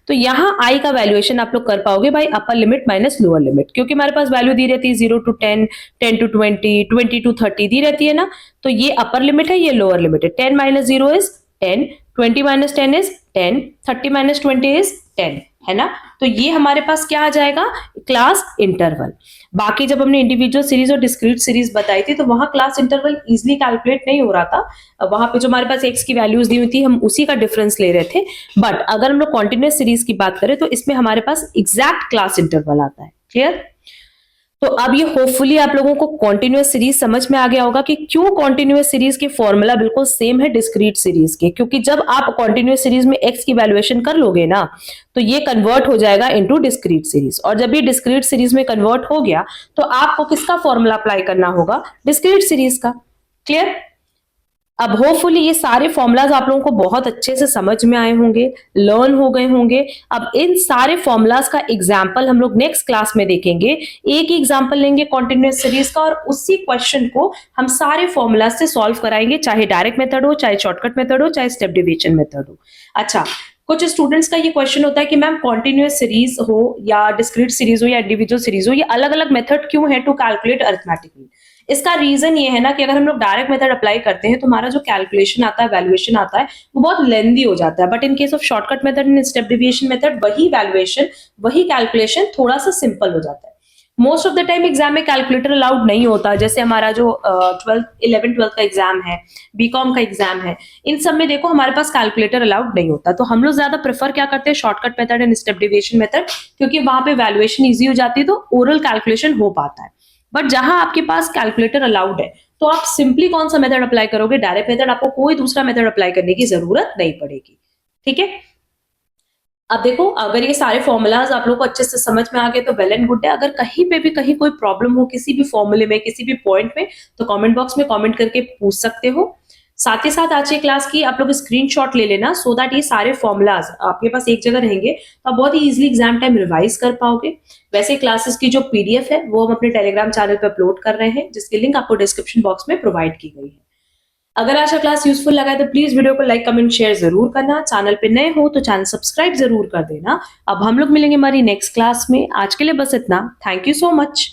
तो यहाँ आई का वैल्यूएशन आप लोग कर पाओगे by upper limit minus lower limit, क्योंकि हमारे पास वैल्यू दी रहती है 0 to 10, 10 to 20, 20 to 30 दी रहती है ना। तो ये अपर लिमिट है, ये लोअर लिमिट है। 10 minus 0 is 10, 20 minus 10 is 10, 30 minus 20 is 10, है ना। तो ये हमारे पास क्या आ जाएगा, क्लास इंटरवल। बाकी जब हमने इंडिविजुअल सीरीज और डिस्क्रीट सीरीज बताई थी तो वहां क्लास इंटरवल इजीली कैलकुलेट नहीं हो रहा था, वहां पे जो हमारे पास एक्स की वैल्यूज दी हुई थी हम उसी का डिफरेंस ले रहे थे। बट अगर हम लोग कॉन्टिन्यूअस सीरीज की बात करें तो इसमें हमारे पास एग्जैक्ट क्लास इंटरवल आता है। क्लियर। तो अब ये होपफुली आप लोगों को कॉन्टिन्यूअस सीरीज समझ में आ गया होगा कि क्यों कॉन्टिन्यूअस सीरीज के फॉर्मूला बिल्कुल सेम है डिस्क्रीट सीरीज के, क्योंकि जब आप कॉन्टिन्यूअस सीरीज में एक्स की वैल्यूएशन कर लोगे ना तो ये कन्वर्ट हो जाएगा इनटू डिस्क्रीट सीरीज, और जब ये डिस्क्रीट सीरीज में कन्वर्ट हो गया तो आपको किसका फॉर्मूला अप्लाई करना होगा, डिस्क्रीट सीरीज का। क्लियर। अब होपफुली ये सारे फॉर्मूलाज आप लोगों को बहुत अच्छे से समझ में आए होंगे, लर्न हो गए होंगे। अब इन सारे फॉर्मूलाज का एग्जाम्पल हम लोग नेक्स्ट क्लास में देखेंगे। एक ही एग्जाम्पल लेंगे कॉन्टिन्यूअस सीरीज का और उसी क्वेश्चन को हम सारे फॉर्मूलाज से सॉल्व कराएंगे, चाहे डायरेक्ट मेथड हो, चाहे शॉर्टकट मेथड हो, चाहे स्टेप डिवीजन मेथड हो। अच्छा, कुछ स्टूडेंट्स का ये क्वेश्चन होता है कि मैम कॉन्टिन्यूअस सीरीज हो या डिस्क्रीट सीरीज हो या इंडिविजुअल सीरीज हो, ये अलग अलग मेथड क्यों है टू कैलकुलेट अरिथमेटिकली। इसका रीजन ये है ना कि अगर हम लोग डायरेक्ट मेथड अप्लाई करते हैं तो हमारा जो कैलकुलेशन आता है, वैल्यूएशन आता है, वो बहुत लेंदी हो जाता है। But in case of shortcut method and step deviation method वही वैल्यूएशन, वही कैलकुलेशन थोड़ा सा सिंपल हो जाता है। Most of the time exam में कैलकुलेटर अलाउड नहीं होता, जैसे हमारा जो 11th 12th का एग्जाम है, बीकॉम का एग्जाम है, इन सब में देखो हमारे पास कैलकुलेटर अलाउड नहीं होता। तो हम लोग ज्यादा प्रेफर क्या करते हैं, shortcut method and step deviation method, क्योंकि वहां पे वैल्यूएशन ईजी हो जाती है तो ओरल कैलकुलेशन हो पाता है। बट जहां आपके पास कैलकुलेटर अलाउड है तो आप सिंपली कौन सा मेथड अप्लाई करोगे, डायरेक्ट मेथड, आपको कोई दूसरा मेथड अप्लाई करने की जरूरत नहीं पड़ेगी। ठीक है। अब देखो, अगर ये सारे फॉर्मूलाज आप लोगों को अच्छे से समझ में आ गए तो वेल एंड गुड है। अगर कहीं पे भी कहीं कोई प्रॉब्लम हो किसी भी फॉर्मूले में, किसी भी पॉइंट में, तो कमेंट बॉक्स में कमेंट करके पूछ सकते हो। साथ ही साथ आज की क्लास की आप लोग स्क्रीनशॉट ले लेना, सो दैट ये सारे फॉर्मूलाज आपके पास एक जगह रहेंगे तो आप बहुत ही इजीली एग्जाम टाइम रिवाइज कर पाओगे। वैसे क्लासेस की जो पीडीएफ है वो हम अपने टेलीग्राम चैनल पे अपलोड कर रहे हैं, जिसकी लिंक आपको डिस्क्रिप्शन बॉक्स में प्रोवाइड की गई है। अगर आज का क्लास यूजफुल लगा है तो प्लीज वीडियो को लाइक कमेंट शेयर जरूर करना। चैनल पे नए हो तो चैनल सब्सक्राइब जरूर कर देना। अब हम लोग मिलेंगे हमारी नेक्स्ट क्लास में। आज के लिए बस इतना। Thank you so much.